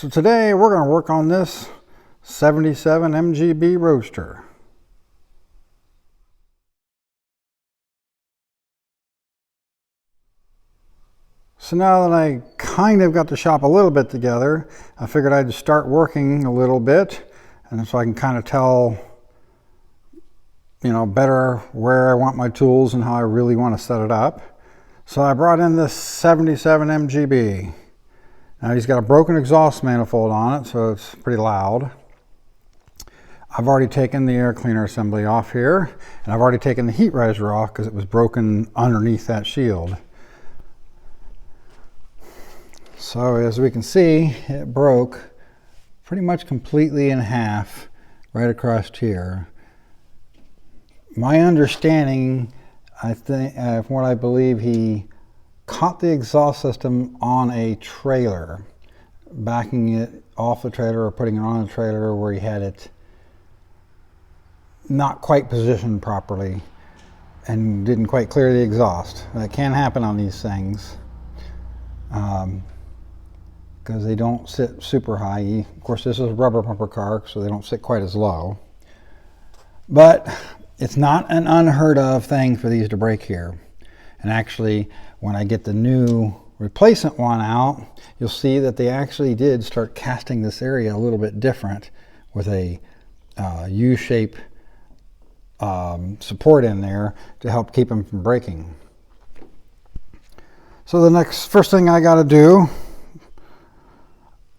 So today we're going to work on this 77 MGB roadster. So now that I kind of got the shop a little bit together, I figured I'd start working a little bit, and so I can kind of tell, better where I want my tools and how I really want to set it up. So I brought in this 77 MGB. Now he's got a broken exhaust manifold on it, so it's pretty loud. I've already taken the air cleaner assembly off here, and I've already taken the heat riser off because it was broken underneath that shield. So as we can see, it broke pretty much completely in half right across here. My understanding, from what I believe, he caught the exhaust system on a trailer, backing it off the trailer or putting it on a trailer where he had it not quite positioned properly and didn't quite clear the exhaust. That can happen on these things because they don't sit super high. Of course, this is a rubber bumper car, so they don't sit quite as low. But it's not an unheard of thing for these to break here. And actually, when I get the new replacement one out, you'll see that they actually did start casting this area a little bit different with a U-shape support in there to help keep them from breaking. So the first thing I got to do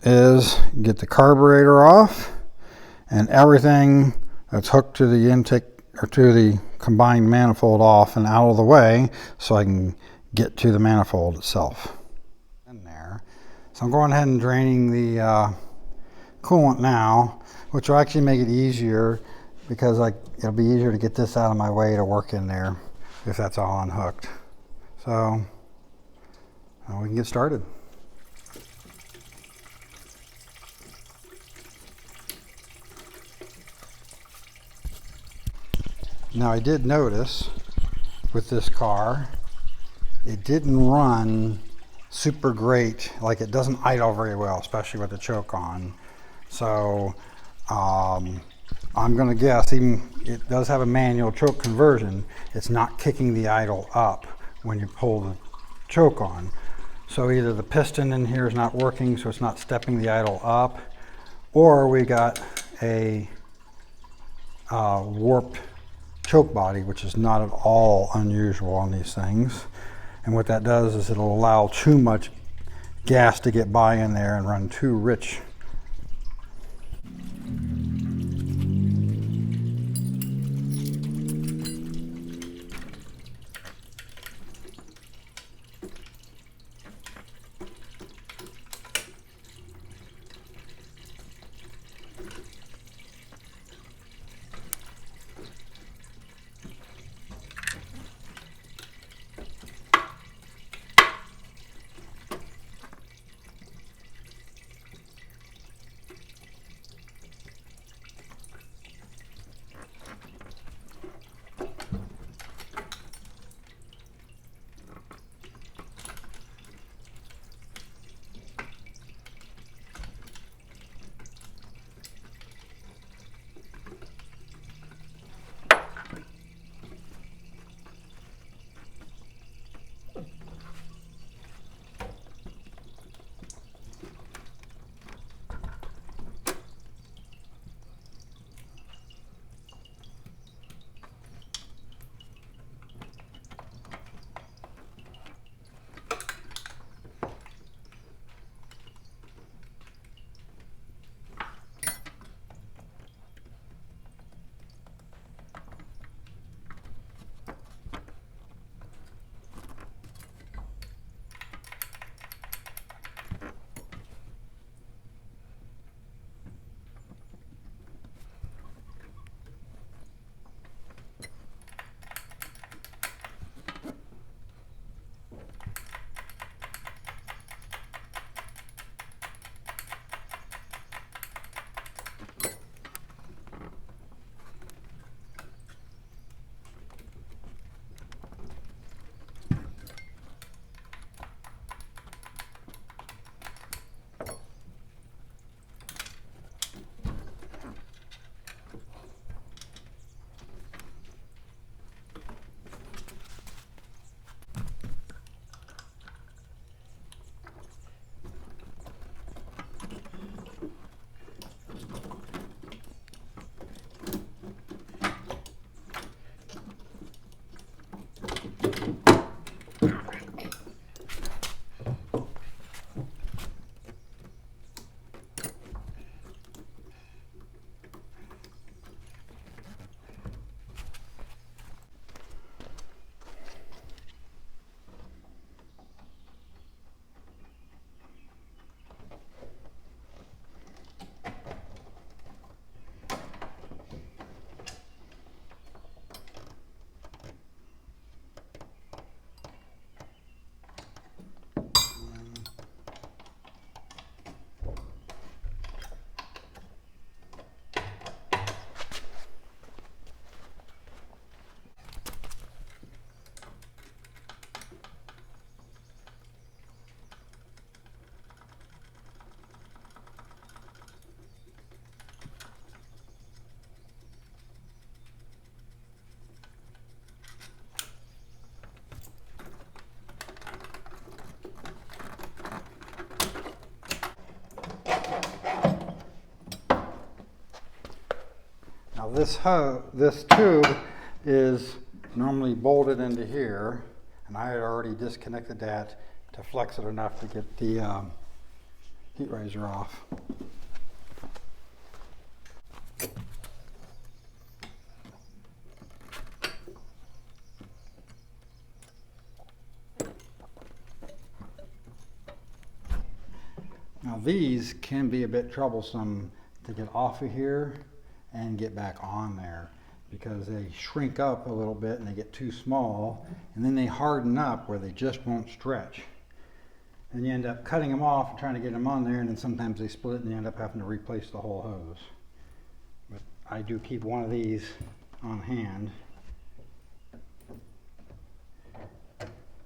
is get the carburetor off and everything that's hooked to the intake or to the combined manifold off and out of the way so I can get to the manifold itself. In there. So I'm going ahead and draining the coolant now, which will actually make it easier because it'll be easier to get this out of my way to work in there if that's all unhooked. So now we can get started. Now I did notice with this car, it didn't run super great. Like it doesn't idle very well, especially with the choke on. So I'm going to guess, even it does have a manual choke conversion, it's not kicking the idle up when you pull the choke on. So either the piston in here is not working, so it's not stepping the idle up, or we got a warped choke body, which is not at all unusual on these things. And what that does is it'll allow too much gas to get by in there and run too rich. this tube is normally bolted into here, and I had already disconnected that to flex it enough to get the heat riser off. Now these can be a bit troublesome to get off of here and get back on there, because they shrink up a little bit and they get too small, and then they harden up where they just won't stretch. And you end up cutting them off and trying to get them on there, and then sometimes they split and you end up having to replace the whole hose. But I do keep one of these on hand.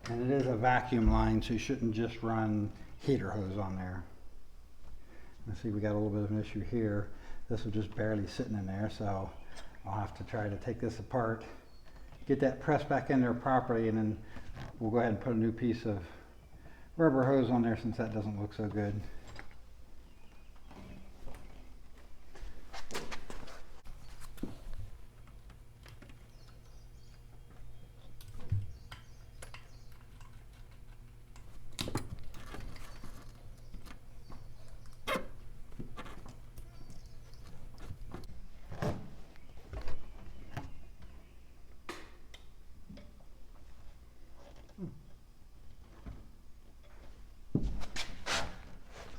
And it is a vacuum line, so you shouldn't just run heater hose on there. Let's see, we got a little bit of an issue here. This was just barely sitting in there, so I'll have to try to take this apart, get that pressed back in there properly, and then we'll go ahead and put a new piece of rubber hose on there since that doesn't look so good.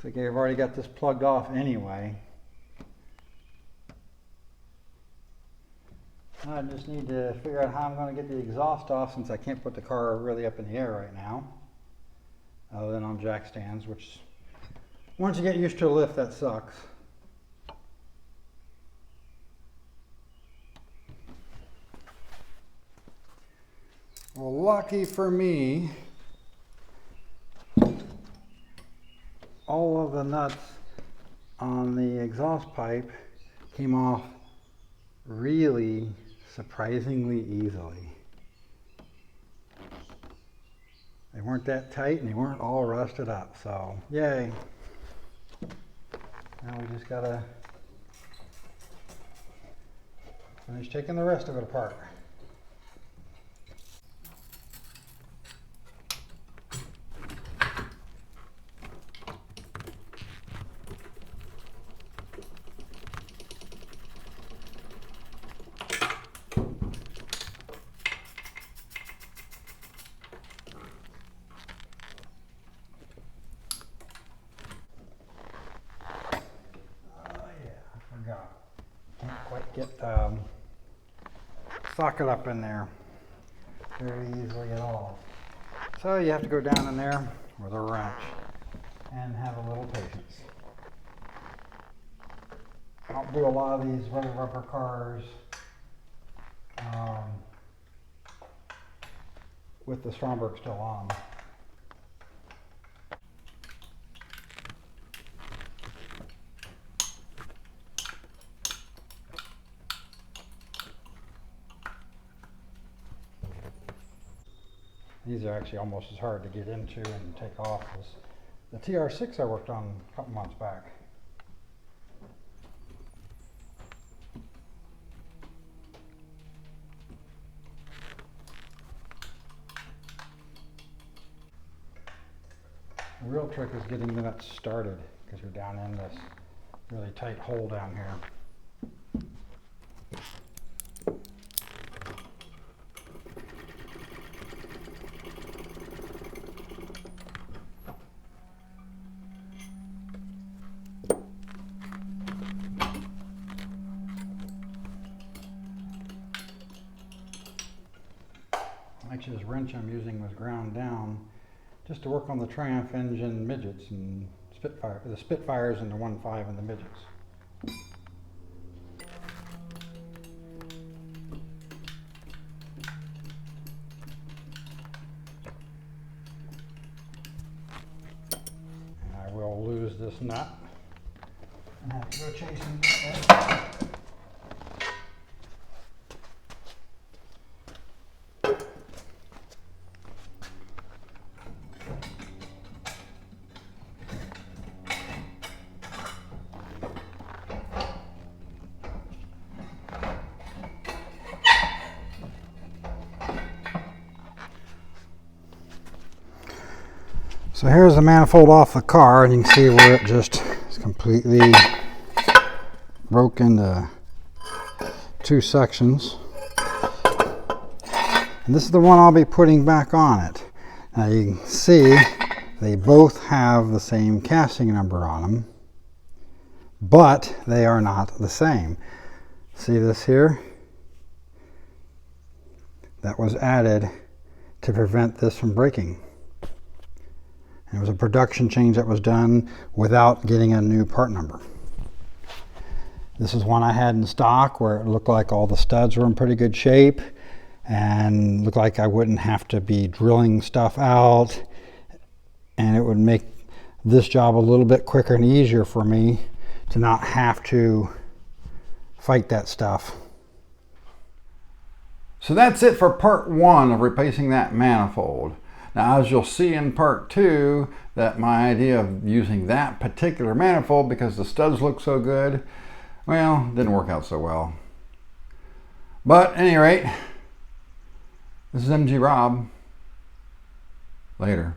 Looks like I've already got this plugged off anyway. I just need to figure out how I'm going to get the exhaust off, since I can't put the car really up in the air right now, other than on jack stands, which once you get used to a lift, that sucks. Well, lucky for me, all of the nuts on the exhaust pipe came off really surprisingly easily. They weren't that tight and they weren't all rusted up, so yay. Now we just gotta finish taking the rest of it apart. Can't quite get the socket up in there very easily at all. So you have to go down in there with a wrench and have a little patience. I don't do a lot of these rubber cars with the Stromberg still on. These are actually almost as hard to get into and take off as the TR6 I worked on a couple months back. The real trick is getting the nuts started, because you're down in this really tight hole down here. Actually, this wrench I'm using was ground down just to work on the Triumph engine midgets and Spitfire, the Spitfires and the 1.5 and the midgets. And I will lose this nut and have to go chasing it. So here's the manifold off the car, and you can see where it just is completely broke into two sections. And this is the one I'll be putting back on it. Now you can see they both have the same casting number on them, but they are not the same. See this here? That was added to prevent this from breaking. It was a production change that was done without getting a new part number. This is one I had in stock where it looked like all the studs were in pretty good shape and looked like I wouldn't have to be drilling stuff out, and it would make this job a little bit quicker and easier for me to not have to fight that stuff. So that's it for part one of replacing that manifold. Now, as you'll see in part two, that my idea of using that particular manifold because the studs look so good, well, didn't work out so well. But at any rate, this is MG Rob. Later.